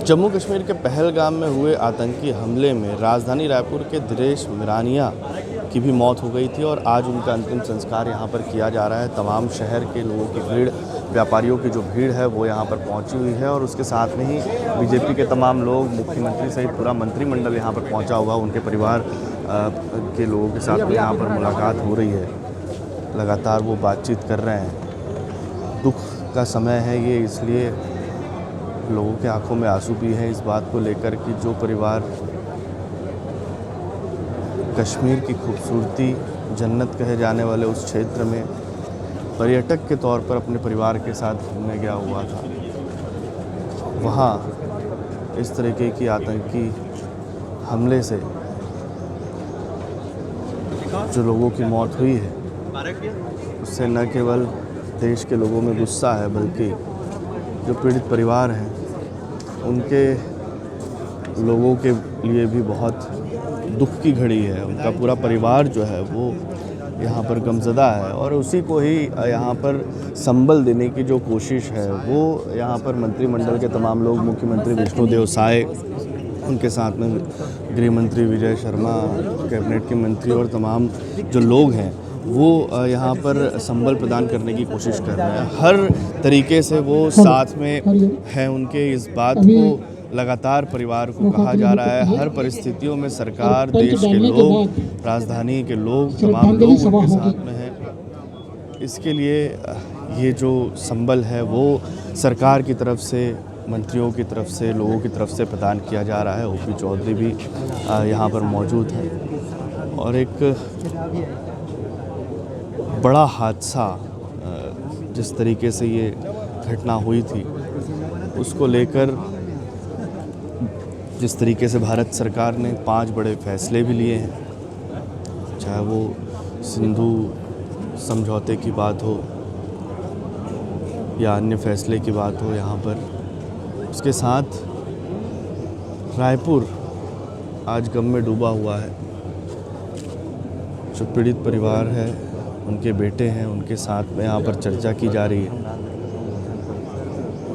जम्मू कश्मीर के पहलगाम में हुए आतंकी हमले में राजधानी रायपुर के दिनेश मिरानिया की भी मौत हो गई थी और आज उनका अंतिम संस्कार यहां पर किया जा रहा है। तमाम शहर के लोगों की भीड़, व्यापारियों की जो भीड़ है वो यहां पर पहुंची हुई है और उसके साथ में ही बीजेपी के तमाम लोग, मुख्यमंत्री सहित पूरा मंत्रिमंडल यहां पर पहुंचा हुआ, उनके परिवार के लोगों के साथ में यहाँ पर मुलाकात हो रही है। लगातार वो बातचीत कर रहे हैं। दुख का समय है ये, इसलिए लोगों के आंखों में आंसू भी हैं इस बात को लेकर कि जो परिवार कश्मीर की खूबसूरती, जन्नत कहे जाने वाले उस क्षेत्र में पर्यटक के तौर पर अपने परिवार के साथ घूमने गया हुआ था, वहाँ इस तरीके की आतंकी हमले से जो लोगों की मौत हुई है उससे न केवल देश के लोगों में गुस्सा है, बल्कि जो पीड़ित परिवार हैं उनके लोगों के लिए भी बहुत दुख की घड़ी है। उनका पूरा परिवार जो है वो यहाँ पर गमज़दा है और उसी को ही यहाँ पर संबल देने की जो कोशिश है वो यहाँ पर मंत्रिमंडल के तमाम लोग, मुख्यमंत्री विष्णुदेव साय, उनके साथ में गृह मंत्री विजय शर्मा, कैबिनेट के मंत्री और तमाम जो लोग हैं वो यहाँ पर संबल प्रदान करने की कोशिश कर रहे हैं। हर तरीके से वो साथ में हैं उनके। इस बात को लगातार परिवार को कहा जा रहा है। हर परिस्थितियों में सरकार, देश के लोग, राजधानी के लोग, तमाम लोग उनके साथ में हैं। इसके लिए ये जो संबल है वो सरकार की तरफ से, मंत्रियों की तरफ से, लोगों की तरफ से प्रदान किया जा रहा है। ओपी चौधरी भी यहाँ पर मौजूद हैं और एक बड़ा हादसा जिस तरीके से ये घटना हुई थी उसको लेकर जिस तरीके से भारत सरकार ने 5 बड़े फैसले भी लिए हैं, चाहे वो सिंधु समझौते की बात हो या अन्य फैसले की बात हो यहाँ पर, उसके साथ रायपुर आज गम में डूबा हुआ है। जो पीड़ित परिवार है, उनके बेटे हैं, उनके साथ में यहाँ पर चर्चा की जा रही है।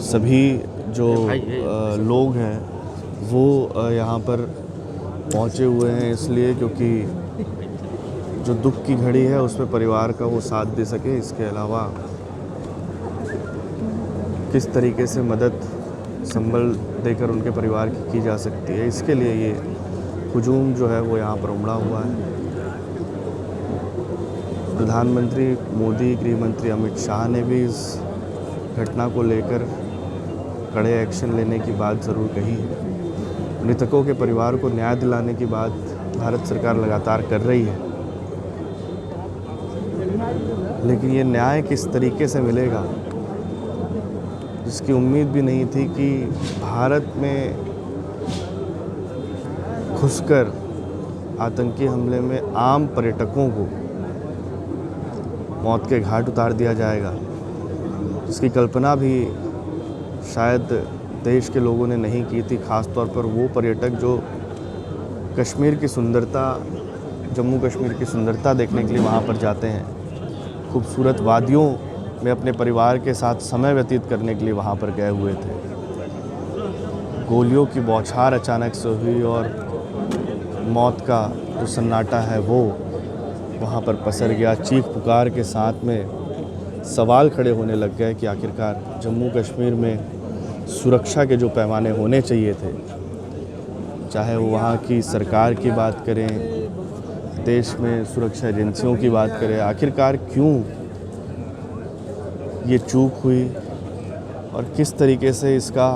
सभी जो लोग हैं वो यहाँ पर पहुँचे हुए हैं इसलिए क्योंकि जो दुख की घड़ी है उसमें परिवार का वो साथ दे सके। इसके अलावा किस तरीके से मदद संबल देकर उनके परिवार की जा सकती है, इसके लिए ये हुजूम जो है वो यहाँ पर उमड़ा हुआ है। प्रधानमंत्री मोदी, गृह मंत्री अमित शाह ने भी इस घटना को लेकर कड़े एक्शन लेने की बात ज़रूर कही है। मृतकों के परिवार को न्याय दिलाने की बात भारत सरकार लगातार कर रही है, लेकिन ये न्याय किस तरीके से मिलेगा, जिसकी उम्मीद भी नहीं थी कि भारत में घुसकर आतंकी हमले में आम पर्यटकों को मौत के घाट उतार दिया जाएगा, जिसकी कल्पना भी शायद देश के लोगों ने नहीं की थी। ख़ास तौर पर वो पर्यटक जो कश्मीर की सुंदरता, जम्मू कश्मीर की सुंदरता देखने के लिए वहाँ पर जाते हैं, खूबसूरत वादियों में अपने परिवार के साथ समय व्यतीत करने के लिए वहाँ पर गए हुए थे। गोलियों की बौछार अचानक से हुई और मौत का जो सन्नाटा है वो वहाँ पर पसर गया। चीख पुकार के साथ में सवाल खड़े होने लग गए कि आखिरकार जम्मू कश्मीर में सुरक्षा के जो पैमाने होने चाहिए थे, चाहे वो वहाँ की सरकार की बात करें, देश में सुरक्षा एजेंसियों की बात करें, आखिरकार क्यों ये चूक हुई और किस तरीके से इसका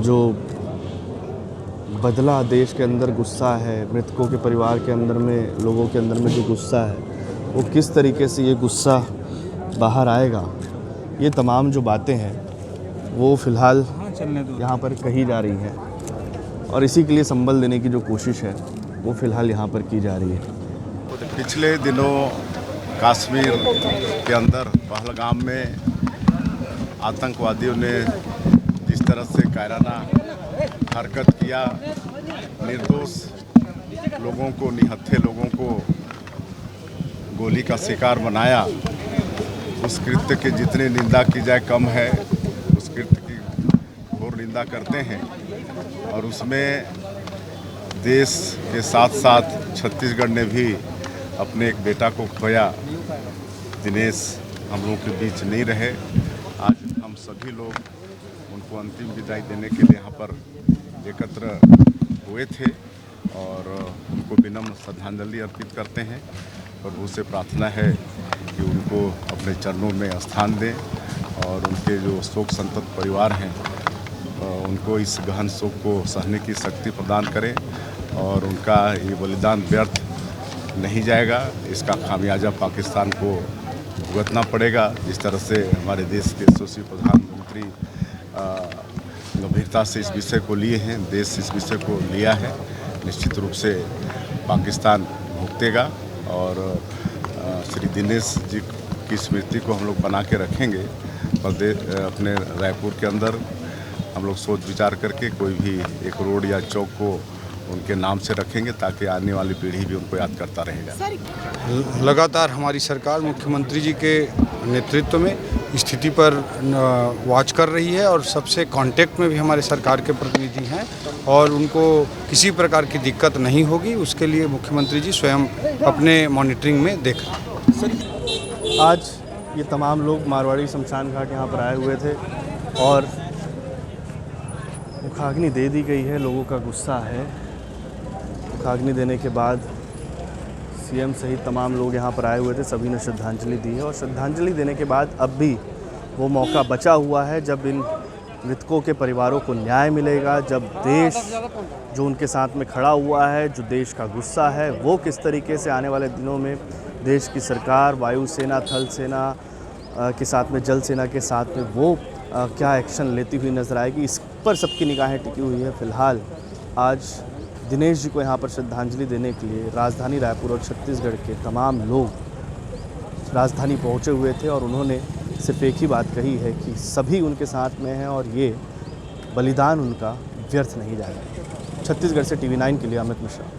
जो बदला देश के अंदर गुस्सा है, मृतकों के परिवार के अंदर में, लोगों के अंदर में जो गुस्सा है वो किस तरीके से ये गुस्सा बाहर आएगा, ये तमाम जो बातें हैं वो फ़िलहाल यहाँ पर कही जा रही हैं और इसी के लिए संबल देने की जो कोशिश है वो फ़िलहाल यहाँ पर की जा रही है। पिछले दिनों कश्मीर के अंदर पहलगाम में आतंकवादियों ने जिस तरह से कायराना हरकत किया, निर्दोष लोगों को, निहत्थे लोगों को गोली का शिकार बनाया, उस कृत्य की जितनी निंदा की जाए कम है। उस कृत्य की निंदा करते हैं और उसमें देश के साथ साथ छत्तीसगढ़ ने भी अपने एक बेटा को खोया। दिनेश हम लोगों के बीच नहीं रहे। आज हम सभी लोग उनको अंतिम विदाई देने के लिए यहाँ पर एकत्र हुए थे और उनको विनम्र श्रद्धांजलि अर्पित करते हैं। प्रभु से प्रार्थना है कि उनको अपने चरणों में स्थान दें और उनके जो शोक संतप्त परिवार हैं उनको इस गहन शोक को सहने की शक्ति प्रदान करें और उनका ये बलिदान व्यर्थ नहीं जाएगा। इसका खामियाजा पाकिस्तान को भुगतना पड़ेगा। जिस तरह से हमारे देश के यशस्वी प्रधानमंत्री गंभीरता से इस विषय को लिए हैं, देश इस विषय को लिया है, निश्चित रूप से पाकिस्तान भुगतेगा और श्री दिनेश जी की स्मृति को हम लोग बना के रखेंगे। अपने रायपुर के अंदर हम लोग सोच विचार करके कोई भी एक रोड या चौक को उनके नाम से रखेंगे ताकि आने वाली पीढ़ी भी उनको याद करता रहेगा। लगातार हमारी सरकार मुख्यमंत्री जी के नेतृत्व में स्थिति पर वॉच कर रही है और सबसे कांटेक्ट में भी हमारे सरकार के प्रतिनिधि हैं और उनको किसी प्रकार की दिक्कत नहीं होगी, उसके लिए मुख्यमंत्री जी स्वयं अपने मॉनिटरिंग में देख रहे हैं। आज ये तमाम लोग मारवाड़ी शमशान घाट यहाँ पर आए हुए थे और मुखाग्नि दे दी गई है। लोगों का गुस्सा है। मुखाग्नि देने के बाद सीएम सहित तमाम लोग यहाँ पर आए हुए थे, सभी ने श्रद्धांजलि दी है और श्रद्धांजलि देने के बाद अब भी वो मौका बचा हुआ है जब इन मृतकों के परिवारों को न्याय मिलेगा, जब देश जो उनके साथ में खड़ा हुआ है, जो देश का गुस्सा है, वो किस तरीके से आने वाले दिनों में देश की सरकार, वायुसेना, थल सेना के साथ में, जल सेना के साथ में वो क्या एक्शन लेती हुई नजर आएगी, इस पर सबकी निगाहें टिकी हुई है। फिलहाल आज दिनेश जी को यहाँ पर श्रद्धांजलि देने के लिए राजधानी रायपुर और छत्तीसगढ़ के तमाम लोग राजधानी पहुँचे हुए थे और उन्होंने सिर्फ एक ही बात कही है कि सभी उनके साथ में हैं और ये बलिदान उनका व्यर्थ नहीं जाएगा। छत्तीसगढ़ से TV9 के लिए अमित मिश्रा।